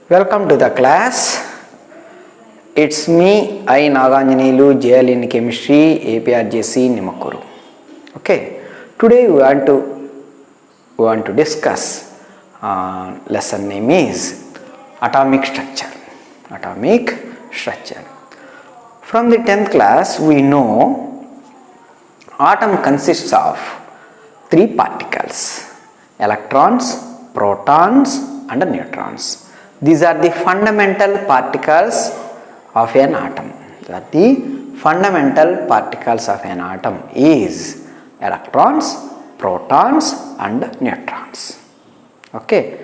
Welcome to the class. It's me, I Naganjanelu, JL in Chemistry, Aprjc, Nimmakuru. Okay, today we want to discuss lesson name is atomic structure. Atomic structure. From the 10th class, we know atom consists of three particles: electrons, protons, and neutrons. These are the fundamental particles of an atom. The fundamental particles of an atom is electrons, protons, and neutrons. Okay.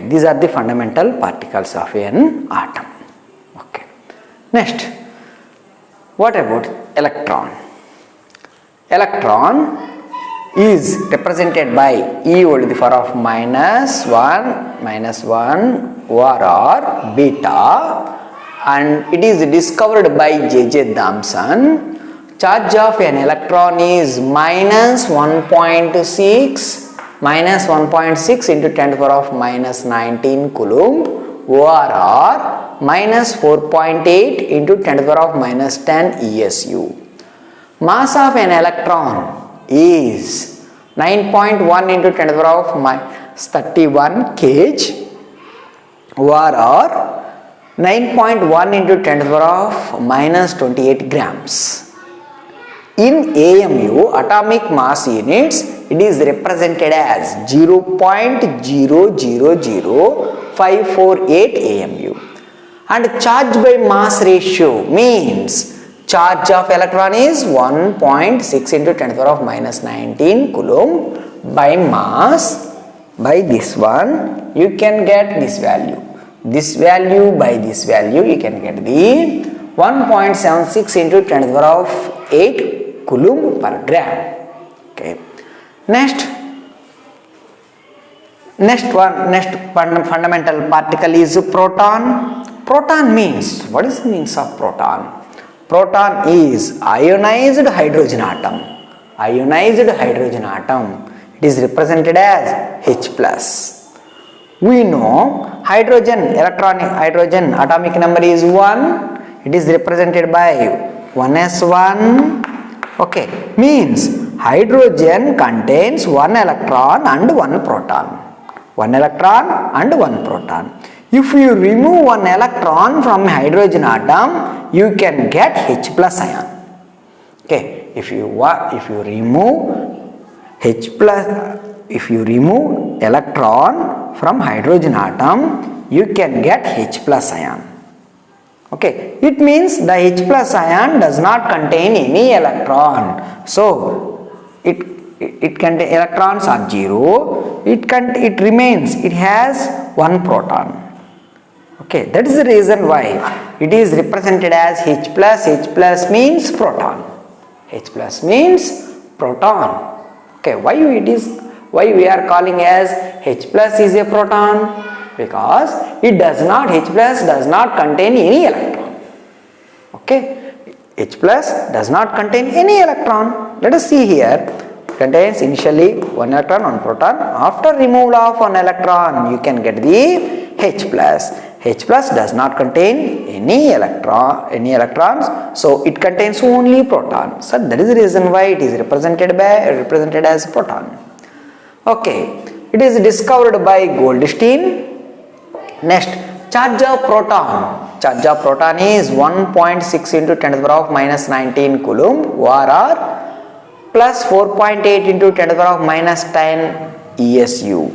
These are the fundamental particles of an atom. Okay. Next, what about electron? Electron is represented by e to the power of minus 1 or beta, and it is discovered by J.J. Thomson. Charge of an electron is minus 1.6 into 10 to the power of minus 19 coulomb, or minus 4.8 into 10 to the power of minus 10 ESU. Mass of an electron is 9.1 into 10 to the power of minus 31 kg, or 9.1 into 10 to the power of minus 28 grams. In AMU, atomic mass units, it is represented as 0.000548 AMU. And charge by mass ratio means charge of electron is 1.6 into 10 to the power of minus 19 coulomb by mass. By this one, you can get this value. This value by this value, you can get the 1.76 into 10 to the power of 8 coulomb per gram. Okay. Next fundamental particle is proton. Proton means, what is the means of proton? Proton is ionized hydrogen atom. Ionized hydrogen atom. It is represented as H+. We know hydrogen atomic number is 1. It is represented by 1s1. Okay, means hydrogen contains one electron and one proton. One electron and one proton. If you remove one electron from hydrogen atom, you can get H+ ion. Okay, if you remove electron from hydrogen atom, you can get H+ ion. Okay, it means the H+ ion does not contain any electron. So it contains electrons are 0. It has one proton. Okay, that is the reason why it is represented as H+. H+ means proton. H+ means proton. Okay, why we are calling as H+ is a proton? Because H+ does not contain any electron. Okay, H+ does not contain any electron. Let us see here. It contains initially one electron, one proton. After removal of one electron, you can get the H+. H+ does not contain any electrons, so it contains only proton. So that is the reason why it is represented as proton. Okay, it is discovered by Goldstein. Next, charge of proton. Charge of proton is 1.6 into 10 to the power of minus 19 coulomb, or plus 4.8 into 10 to the power of minus 10 ESU.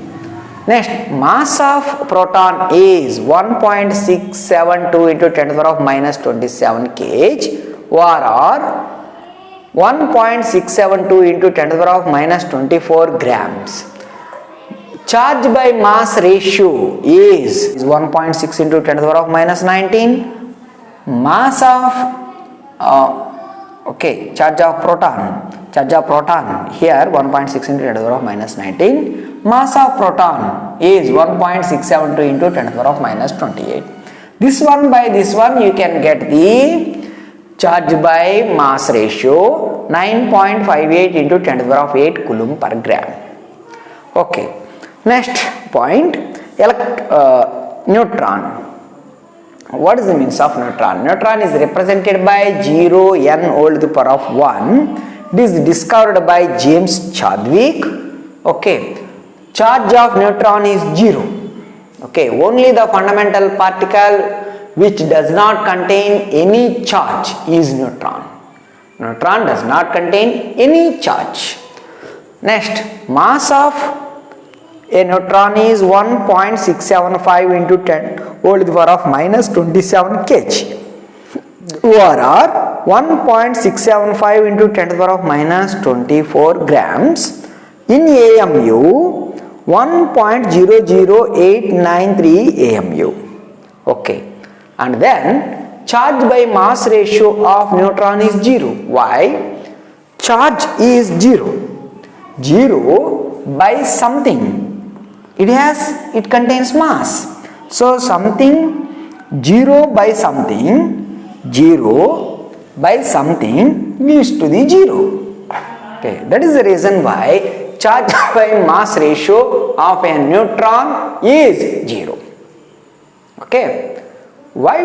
Next, mass of proton is 1.672 into 10 to the power of minus 27 kg, or 1.672 into 10 to the power of minus 24 grams. Charge by mass ratio is 1.6 into 10 to the power of minus 19. Mass of charge of proton here 1.6 into 10 to the power of minus 19. Mass of proton is 1.672 into 10 to the power of minus 28. This one by this one, you can get the charge by mass ratio 9.58 into 10 to the power of 8 coulomb per gram. Okay. Next point, neutron. What is the means of neutron? Neutron is represented by 0 n whole to the power of 1. It is discovered by James Chadwick. Okay, charge of neutron is 0. Okay, only the fundamental particle which does not contain any charge is neutron. Neutron does not contain any charge. Next, mass of a neutron is 1.675 into 10 whole to the power of minus 27 kg, or 1.675 into 10 to the power of minus 24 grams. In AMU, 1.00893 AMU. Okay, and then charge by mass ratio of neutron is 0. Why? Charge is 0. 0 by something. It contains mass. So something 0 by something, 0 by something leads to the 0. Okay, that is the reason why charge by mass ratio of a neutron is 0. Okay, why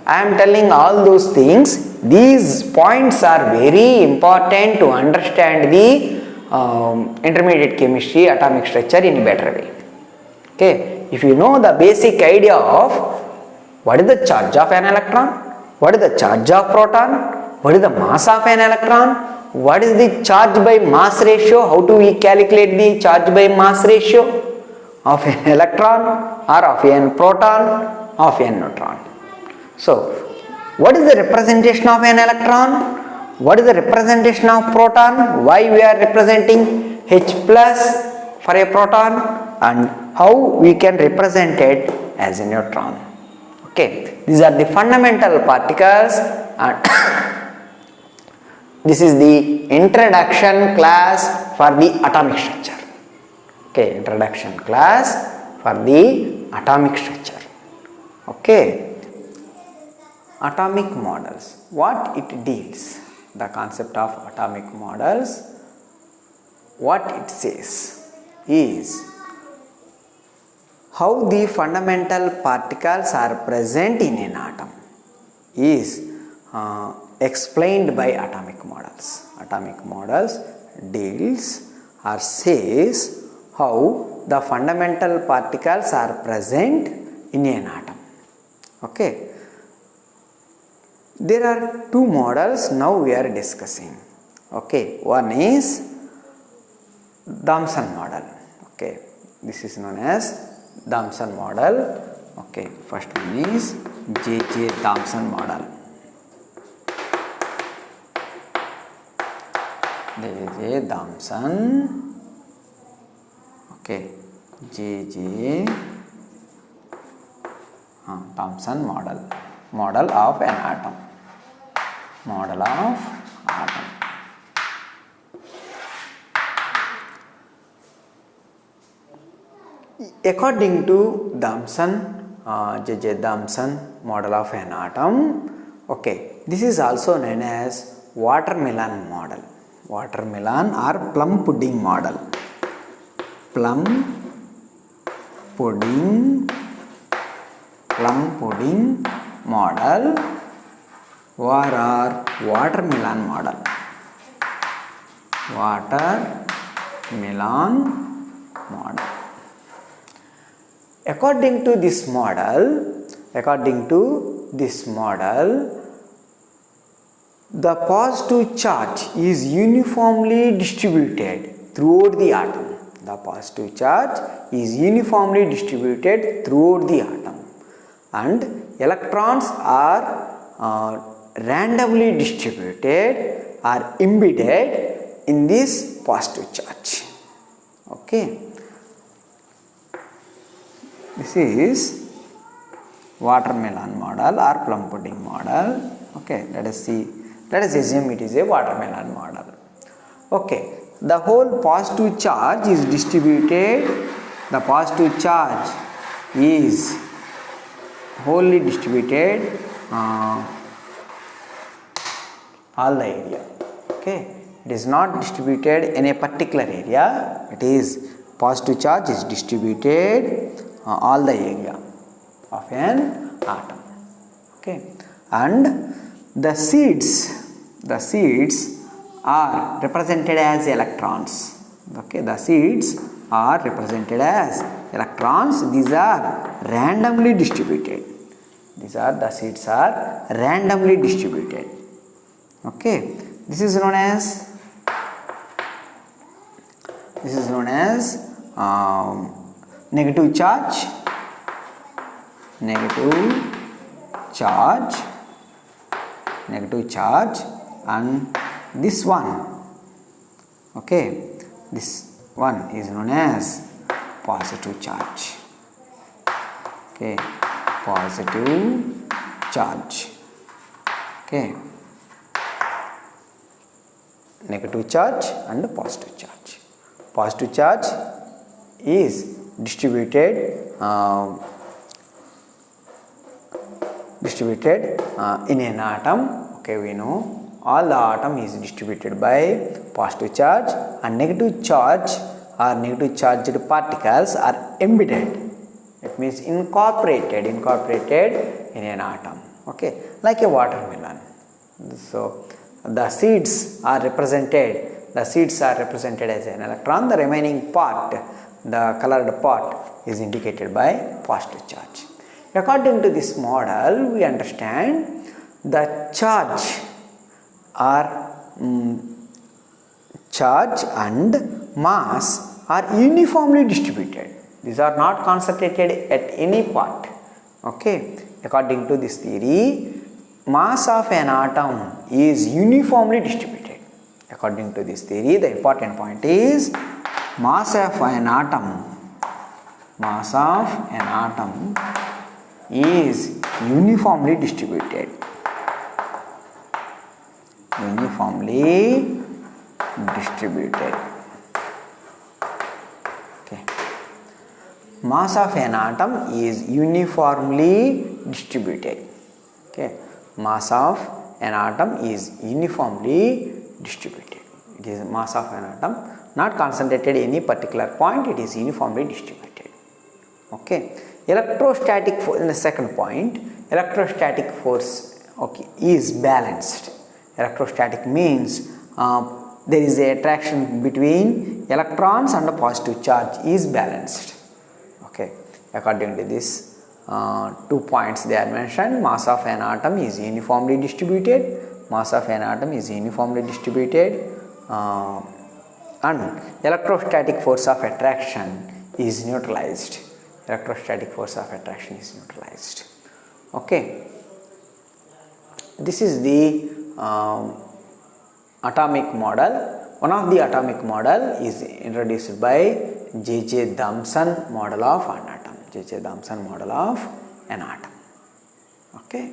I am telling all those things? These points are very important to understand the intermediate chemistry, atomic structure in a better way. Okay, if you know the basic idea of what is the charge of an electron, what is the charge of proton, what is the mass of an electron, what is the charge by mass ratio, how do we calculate the charge by mass ratio of an electron or of a proton, of a neutron. So, what is the representation of an electron? What is the representation of proton? Why we are representing H plus for a proton, and how we can represent it as a neutron. Okay, these are the fundamental particles, and this is the introduction class for the atomic structure. Okay, introduction class for the atomic structure. Okay, atomic models, what it deals, the concept of atomic models, what it says is how the fundamental particles are present in an atom is explained by atomic models. Atomic models deals or says how the fundamental particles are present in an atom. Okay, there are two models now we are discussing. Okay, one is Thomson model. Okay, this is known as Thomson model. Okay, first one is J.J. Thomson model. J.J. Thomson. Okay, J.J. Thomson model. Model of an atom. Model of atom. According to Thomson, J.J. Thomson model of an atom, okay, this is also known as watermelon model. Watermelon or plum pudding model. Plum pudding model or watermelon model. Watermelon model. According to this model, the positive charge is uniformly distributed throughout the atom. The positive charge is uniformly distributed throughout the atom, and electrons are randomly distributed or embedded in this positive charge. Okay, this is watermelon model or plum pudding model. Okay, let us assume it is a watermelon model. Okay, the whole positive charge is distributed, the positive charge is wholly distributed all the area. Okay, it is not distributed in a particular area, it is positive charge is distributed all the area. of an atom. Okay, and the seeds are represented as electrons. Okay, the seeds are represented as electrons. These are randomly distributed. The seeds are randomly distributed. Okay, this is known as negative charge, and this one, okay, this one is known as positive charge. Okay, positive charge. Okay, negative charge and positive charge. Positive charge is distributed in an atom. Okay, we know all the atom is distributed by positive charge, and negative charge or negative charged particles are embedded. It means incorporated in an atom. Okay, like a watermelon. So the seeds are represented as an electron. The remaining part, the colored part, is indicated by positive charge. According to this model, we understand the charge and mass are uniformly distributed. These are not concentrated at any part. Okay, according to this theory, mass of an atom is uniformly distributed. According to this theory, the important point is mass of an atom is uniformly distributed. Okay. Mass of an atom is uniformly distributed. Okay. Mass of an atom is uniformly distributed. It is mass of an atom, not concentrated at any particular point. It is uniformly distributed. Okay. Electrostatic force, in the second point, electrostatic force, okay, is balanced. Electrostatic means there is a attraction between electrons and a positive charge is balanced. Okay, according to this 2 points they are mentioned, mass of an atom is uniformly distributed, and electrostatic force of attraction is neutralized. Okay, this is the atomic model. One of the atomic model is introduced by J.J. Thomson model of an atom. Okay.